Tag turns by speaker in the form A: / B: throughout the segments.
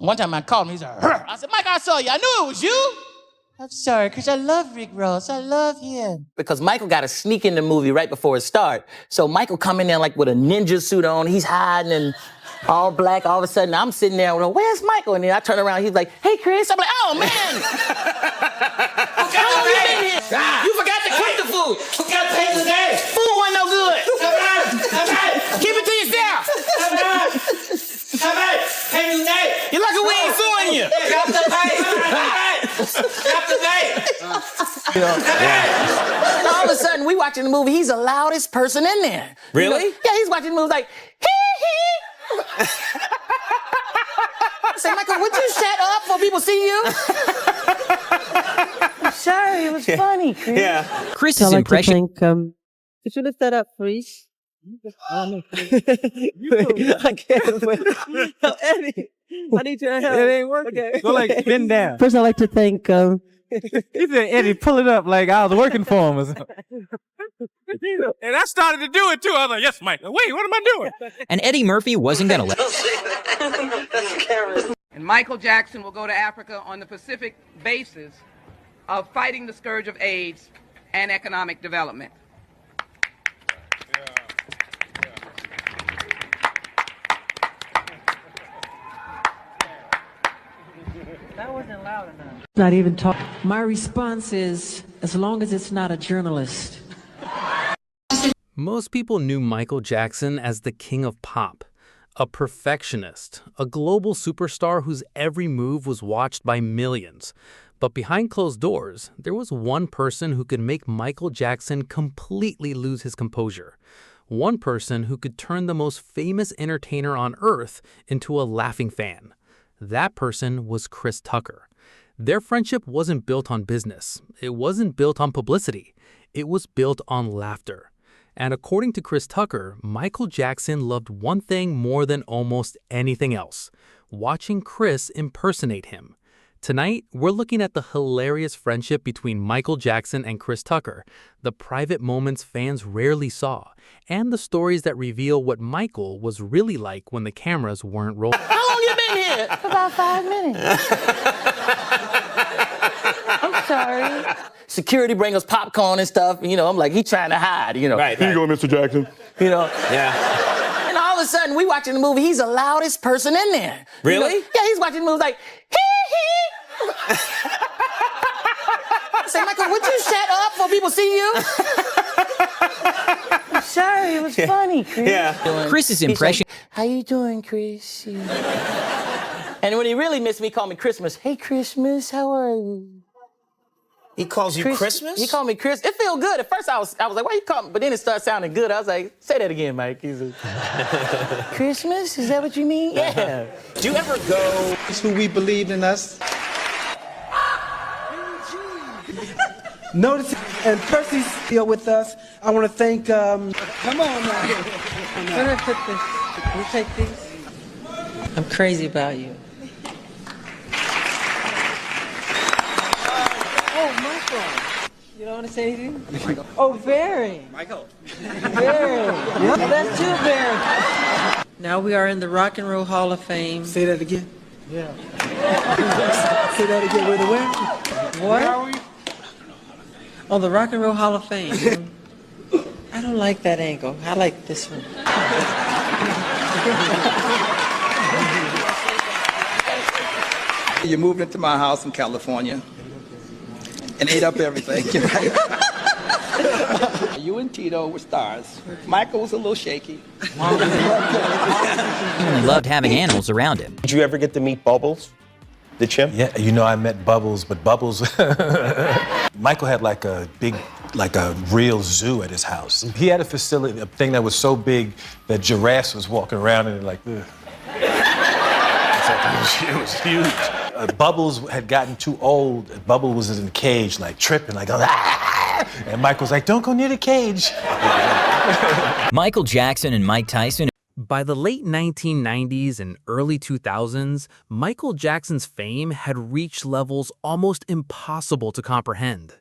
A: One time I called him, he's like, "Hur." I said, Mike, I saw you. I knew it was you. I'm sorry, because I love Rick Ross. I love him. Because Michael got to sneak in the movie right before it starts. So Michael come in there like with a ninja suit on. He's hiding and all black. All of a sudden, I'm sitting there, where's Michael? And then I turn around, he's like, hey, Chris. I'm like, oh, man. How long you been here? You forgot to cook the food. Forgot to take the day. Food wasn't no good. Keep it to yourself. You're lucky we ain't suing you. Drop the pay. Drop the pay. All of a sudden, we watching the movie. He's the loudest person in there.
B: Really?
A: Yeah, he's watching the movie like, hee. I said, Michael, would you shut up before people see you? I'm sorry, it was funny, Chris.
B: Yeah.
C: Chris's impression. Could you lift that up, please? I can't wait. No, Eddie, I need your help.
D: It ain't working.
C: Okay.
D: Go like bend down.
C: First, I'd like to thank.
D: He said, Eddie, pull it up like I was working for him or something. And I started to do it too. I was like, yes, Mike. Wait, what am I doing?
E: And Eddie Murphy wasn't going to let.
F: And Michael Jackson will go to Africa on the Pacific basis of fighting the scourge of AIDS and economic development.
C: That wasn't loud enough. Not even talk. My response is, as long as it's not a journalist.
G: Most people knew Michael Jackson as the king of pop, a perfectionist, a global superstar whose every move was watched by millions. But behind closed doors, there was one person who could make Michael Jackson completely lose his composure. One person who could turn the most famous entertainer on earth into a laughing fan. That person was Chris Tucker. Their friendship wasn't built on business. It wasn't built on publicity. It was built on laughter. And according to Chris Tucker, Michael Jackson loved one thing more than almost anything else: watching Chris impersonate him. Tonight, we're looking at the hilarious friendship between Michael Jackson and Chris Tucker, the private moments fans rarely saw, and the stories that reveal what Michael was really like when the cameras weren't rolling.
A: How long you been here? About 5 minutes. I'm sorry. Security bring us popcorn and stuff. I'm like, he trying to hide,
B: Right.
H: Here you go, Mr. Jackson.
B: Yeah.
A: And all of a sudden, we watching the movie. He's the loudest person in there.
B: Really?
A: Yeah, he's watching the movie like, hee. I said, Michael, would you shut up before people see you? I'm sorry, it was funny, Chris.
B: Yeah.
E: Chris's impression.
A: Like, how you doing, Chris? And when he really missed me, he called me Christmas. Hey, Christmas, how are you?
B: He calls you Christmas?
A: He called me Chris. It felt good. At first, I was like, why you call me? But then it started sounding good. I was like, say that again, Mike. He's like, Christmas? Is that what you mean? Yeah.
B: Do you ever go...
I: It's who we believed in us. Notice, and Percy's here with us. I want to thank, come on now.
C: Where did I put this? Can you take these? I'm crazy about you. Oh, Michael. You don't want to say anything? Michael. Oh, very.
B: Michael.
C: Very. Yep. Oh, that's too very. Now we are in the Rock and Roll Hall of Fame.
I: Say that again. Yeah. Say that again. Where the where?
C: What? Where are we? Oh, the Rock and Roll Hall of Fame. I don't like that angle. I like this one.
I: You moved into my house in California and ate up everything. You and Tito were stars. Michael was a little shaky.
E: He loved having animals around him.
B: Did you ever get to meet Bubbles, the chimp?
D: Yeah, I met Bubbles, but Bubbles... Michael had like a real zoo at his house. He had a facility, a thing that was so big that giraffes was walking around in it like, ugh. It was huge. Bubbles had gotten too old. Bubbles was in the cage, like tripping, like, ah! And Michael was like, don't go near the cage.
E: Michael Jackson and Mike Tyson.
G: By the late 1990s and early 2000s, Michael Jackson's fame had reached levels almost impossible to comprehend.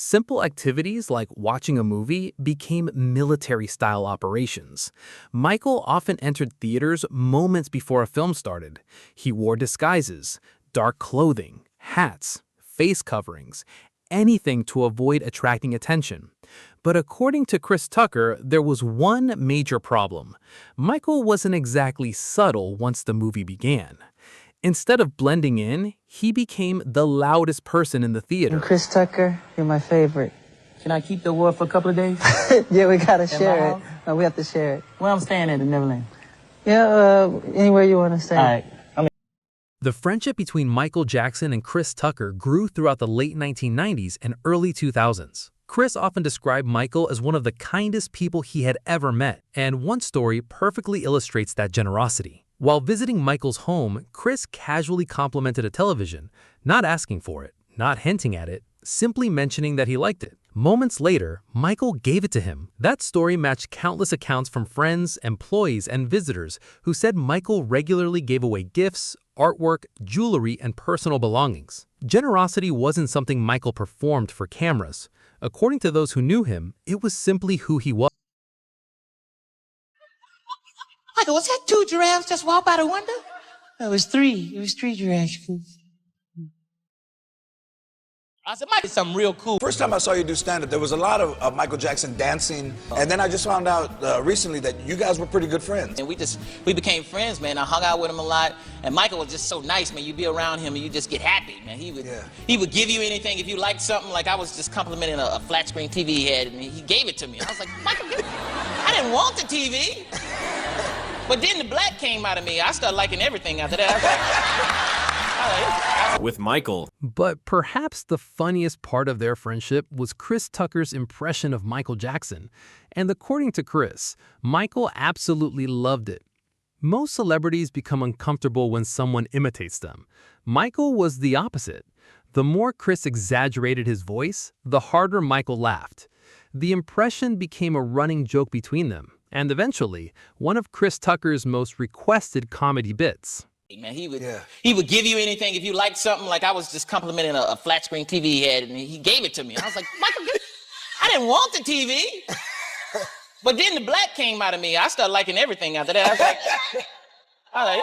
G: Simple activities like watching a movie became military-style operations. Michael often entered theaters moments before a film started. He wore disguises, dark clothing, hats, face coverings, anything to avoid attracting attention. But according to Chris Tucker, there was one major problem. Michael wasn't exactly subtle once the movie began. Instead of blending in, he became the loudest person in the theater.
C: And Chris Tucker, you're my favorite.
A: Can I keep the award for a couple of days?
C: Yeah, we gotta share it. No, we have to share it.
A: Well, I'm staying at the Neverland.
C: Yeah, anywhere you want to stay.
A: All right.
G: The friendship between Michael Jackson and Chris Tucker grew throughout the late 1990s and early 2000s. Chris often described Michael as one of the kindest people he had ever met, and one story perfectly illustrates that generosity. While visiting Michael's home, Chris casually complimented a television, not asking for it, not hinting at it, simply mentioning that he liked it. Moments later, Michael gave it to him. That story matched countless accounts from friends, employees, and visitors who said Michael regularly gave away gifts, artwork, jewelry, and personal belongings. Generosity wasn't something Michael performed for cameras. According to those who knew him, it was simply who he was.
A: Michael, was that 2 giraffes just walked by the window? It was 3. It was 3 giraffes. I said, Mike, it's something real cool.
H: First time I saw you do stand-up, there was a lot of Michael Jackson dancing, and then I just found out recently that you guys were pretty good friends.
A: And we became friends, man. I hung out with him a lot, and Michael was just so nice, man. You'd be around him and you just get happy, man. He would give you anything if you liked something. Like I was just complimenting a flat screen TV he had, and he gave it to me. I was like, Michael, I didn't want the TV. But then the black came out of me. I started liking everything after that.
B: With Michael.
G: But perhaps the funniest part of their friendship was Chris Tucker's impression of Michael Jackson. And according to Chris, Michael absolutely loved it. Most celebrities become uncomfortable when someone imitates them. Michael was the opposite. The more Chris exaggerated his voice, the harder Michael laughed. The impression became a running joke between them, and eventually, one of Chris Tucker's most requested comedy bits.
A: Man, he would give you anything if you liked something. Like I was just complimenting a flat screen TV he had, and he gave it to me. I was like, Michael, I didn't want the TV. But then the black came out of me. I started liking everything after that. I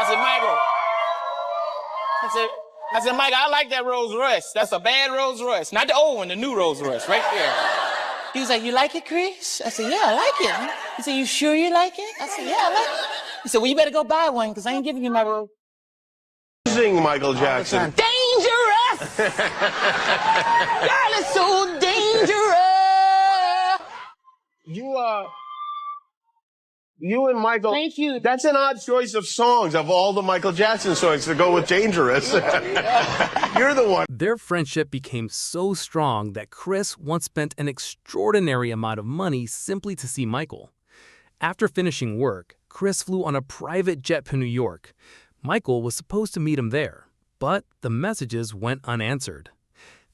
A: said, Michael. I said, Michael, I like that Rolls Royce. That's a bad Rolls Royce. Not the old one, the new Rolls Royce, right there. He was like, you like it, Chris? I said, yeah, I like it. He said, you sure you like it? I said, yeah, I like it. He said, well, you better go buy one, because I ain't giving you my Rolls.
B: Sing Michael Jackson.
A: Dangerous! Girl, it's so dangerous!
B: You and Michael.
A: Thank you.
B: That's an odd choice of songs of all the Michael Jackson songs to go with Dangerous. You're the one.
G: Their friendship became so strong that Chris once spent an extraordinary amount of money simply to see Michael. After finishing work, Chris flew on a private jet to New York. Michael was supposed to meet him there, but the messages went unanswered.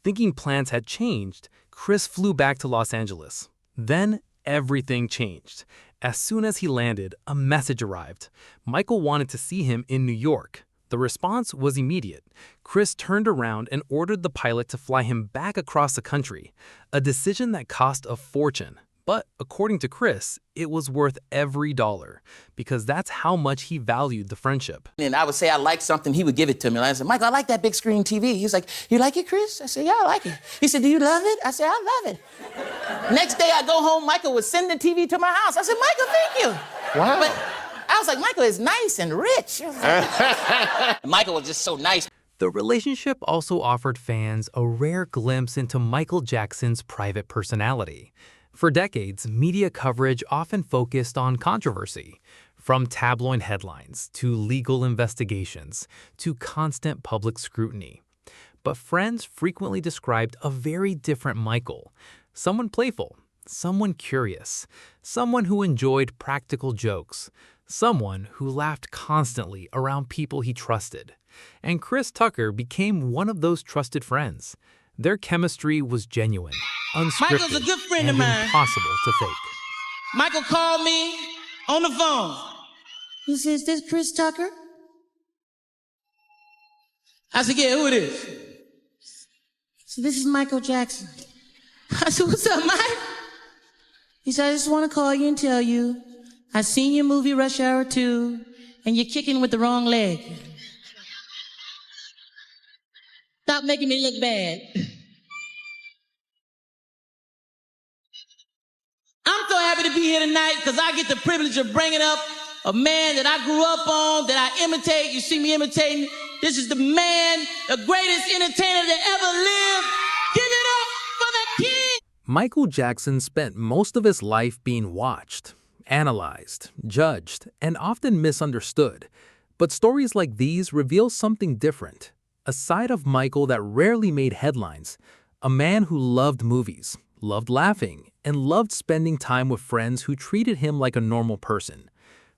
G: Thinking plans had changed, Chris flew back to Los Angeles. Then everything changed. As soon as he landed, a message arrived. Michael wanted to see him in New York. The response was immediate. Chris turned around and ordered the pilot to fly him back across the country, a decision that cost a fortune. But according to Chris, it was worth every dollar, because that's how much he valued the friendship.
A: And I would say I like something, he would give it to me. And I said, Michael, I like that big screen TV. He was like, you like it, Chris? I said, yeah, I like it. He said, do you love it? I said, I love it. Next day I go home, Michael would send the TV to my house. I said, Michael, thank you.
B: Wow.
A: But I was like, Michael is nice and rich. Michael was just so nice.
G: The relationship also offered fans a rare glimpse into Michael Jackson's private personality. For decades, media coverage often focused on controversy, from tabloid headlines to legal investigations to constant public scrutiny. But friends frequently described a very different Michael, someone playful, someone curious, someone who enjoyed practical jokes, someone who laughed constantly around people he trusted. And Chris Tucker became one of those trusted friends. Their chemistry was genuine, unscripted,
A: Michael's a good friend of
G: and
A: mine.
G: impossible to fake.
A: Michael called me on the phone. He says, is this Chris Tucker? I said, yeah, who it is? So this is Michael Jackson. I said, what's up, Mike? He said, I just want to call you and tell you, I seen your movie Rush Hour 2, and you're kicking with the wrong leg. Stop making me look bad. I'm so happy to be here tonight because I get the privilege of bringing up a man that I grew up on, that I imitate. You see me imitating. This is the man, the greatest entertainer that ever lived. Give it up for the king.
G: Michael Jackson spent most of his life being watched, analyzed, judged, and often misunderstood. But stories like these reveal something different, a side of Michael that rarely made headlines, a man who loved movies, loved laughing, and loved spending time with friends who treated him like a normal person.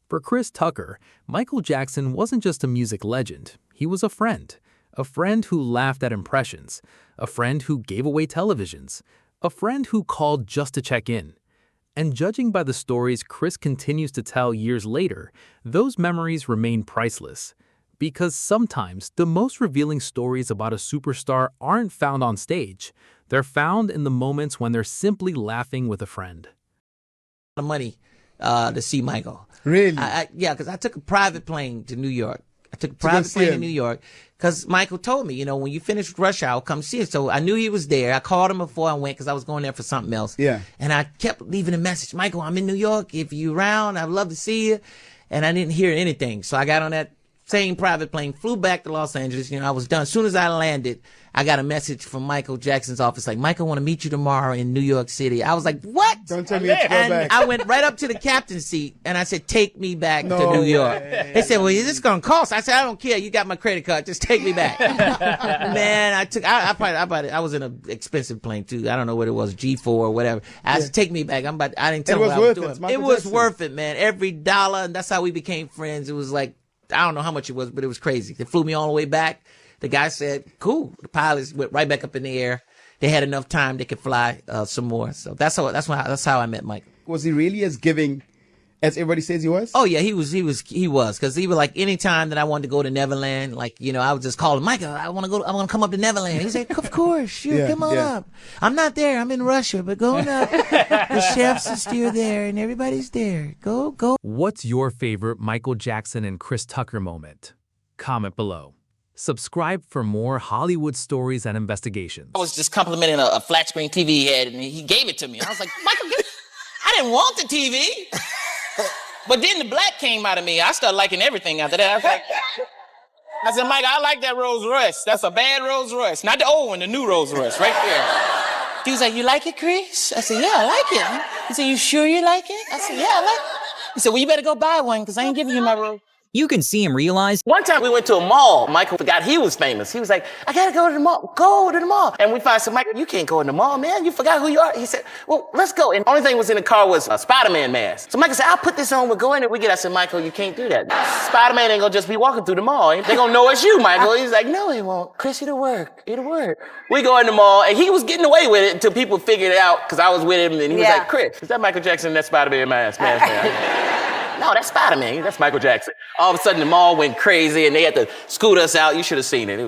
G: For Chris Tucker, Michael Jackson wasn't just a music legend, he was a friend who laughed at impressions, a friend who gave away televisions, a friend who called just to check in. And judging by the stories Chris continues to tell years later, those memories remain priceless. Because sometimes the most revealing stories about a superstar aren't found on stage. They're found in the moments when they're simply laughing with a friend.
A: Money to see Michael.
I: Really?
A: Yeah, because I took a private plane to New York. I took a private plane to New York because Michael told me, you know, when you finish Rush Hour, come see it. So I knew he was there. I called him before I went because I was going there for something else.
I: Yeah.
A: And I kept leaving a message. Michael, I'm in New York. If you're around, I'd love to see you. And I didn't hear anything. So I got on that same private plane, flew back to Los Angeles. You know, I was done. As soon as I landed, I got a message from Michael Jackson's office like, Michael, I want to meet you tomorrow in New York City. I was like, what?
I: Don't tell me you have to go back.
A: I went right up to the captain's seat and I said, take me back to New York. They said, well, is this going to cost? I said, I don't care. You got my credit card. Just take me back. Man, I was in an expensive plane too. I don't know what it was, G4 or whatever. I said, take me back. I didn't tell him what I was doing. It was worth it, man. Every dollar. And that's how we became friends. It was like, I don't know how much it was, but it was crazy. They flew me all the way back. The guy said, cool. The pilots went right back up in the air. They had enough time. They could fly some more. So that's how I met Mike.
I: Was he really as giving as everybody says he was?
A: Oh yeah, he was. Cause he was like, anytime that I wanted to go to Neverland, like, you know, I would just call him, Michael, I want to come up to Neverland. He said, of course, sure, come on up. I'm not there. I'm in Russia, but going up. The chefs are still there and everybody's there. Go.
G: What's your favorite Michael Jackson and Chris Tucker moment? Comment below. Subscribe for more Hollywood stories and investigations.
A: I was just complimenting a flat screen TV he had, and he gave it to me. I was like, Michael, I didn't want the TV. But then the black came out of me. I started liking everything after that. I said, Mike, I like that Rolls Royce. That's a bad Rolls Royce. Not the old one, the new Rolls Royce, right there. He was like, you like it, Chris? I said, yeah, I like it. He said, you sure you like it? I said, yeah, I like it. He said, well, you better go buy one, because I ain't giving you my Rolls.
E: You can see him realize.
A: One time we went to a mall. Michael forgot he was famous. He was like, I gotta go to the mall. Go to the mall. And we finally said, Michael, you can't go in the mall, man. You forgot who you are. He said, well, let's go. And the only thing was in the car was a Spider-Man mask. So Michael said, I'll put this on. We'll go in and we get. I said, Michael, you can't do that. Spider-Man ain't gonna just be walking through the mall. They gonna know it's you, Michael. He's like, no, he won't. Chris, it'll work. It'll work. We go in the mall and he was getting away with it until people figured it out because I was with him and he was like, Chris, is that Michael Jackson in that Spider-Man mask? No, that's Spider-Man. That's Michael Jackson. All of a sudden, the mall went crazy, and they had to scoot us out. You should have seen it.